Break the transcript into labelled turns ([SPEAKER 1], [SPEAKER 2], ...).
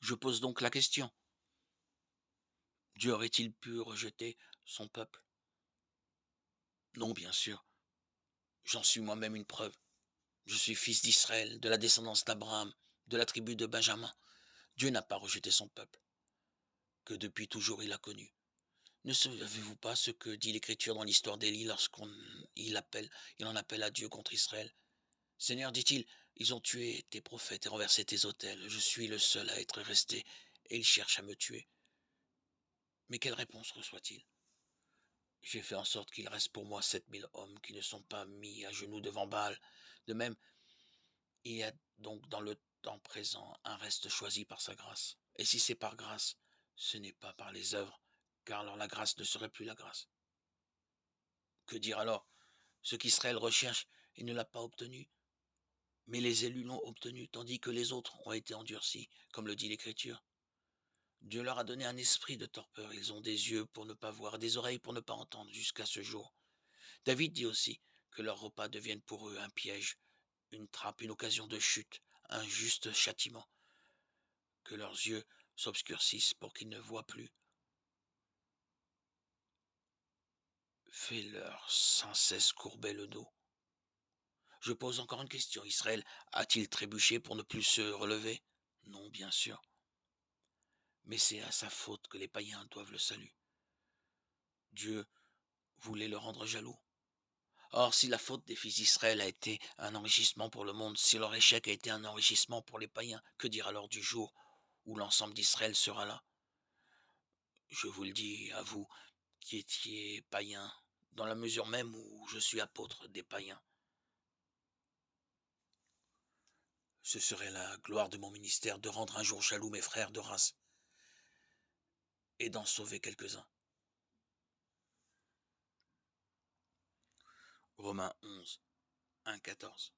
[SPEAKER 1] Je pose donc la question. Dieu aurait-il pu rejeter son peuple? Non, bien sûr. J'en suis moi-même une preuve. Je suis fils d'Israël, de la descendance d'Abraham, de la tribu de Benjamin. Dieu n'a pas rejeté son peuple, que depuis toujours il a connu. Ne savez-vous pas ce que dit l'Écriture dans l'histoire d'Élie lorsqu'on il en appelle à Dieu contre Israël? Seigneur, dit-il, ils ont tué tes prophètes et renversé tes autels. Je suis le seul à être resté et ils cherchent à me tuer. Mais quelle réponse reçoit-il? J'ai fait en sorte qu'il reste pour moi 7 000 hommes qui ne sont pas mis à genoux devant Baal. De même, il y a donc dans le temps présent un reste choisi par sa grâce. Et si c'est par grâce, ce n'est pas par les œuvres, car alors la grâce ne serait plus la grâce. Que dire alors? Ce qu'Israël recherche, il ne l'a pas obtenu, mais les élus l'ont obtenu, tandis que les autres ont été endurcis, comme le dit l'Écriture. Dieu leur a donné un esprit de torpeur, ils ont des yeux pour ne pas voir, des oreilles pour ne pas entendre jusqu'à ce jour. David dit aussi que leurs repas deviennent pour eux un piège, une trappe, une occasion de chute, un juste châtiment, que leurs yeux s'obscurcissent pour qu'ils ne voient plus. Fais-leur sans cesse courber le dos. Je pose encore une question. Israël a-t-il trébuché pour ne plus se relever? Non, bien sûr. Mais c'est à sa faute que les païens doivent le salut. Dieu voulait le rendre jaloux. Or, si la faute des fils d'Israël a été un enrichissement pour le monde, si leur échec a été un enrichissement pour les païens, que dire alors du jour où l'ensemble d'Israël sera là? Je vous le dis à vous qui étiez païens, dans la mesure même où je suis apôtre des païens. Ce serait la gloire de mon ministère de rendre un jour jaloux mes frères de race et d'en sauver quelques-uns. Romains 11, 1, 14.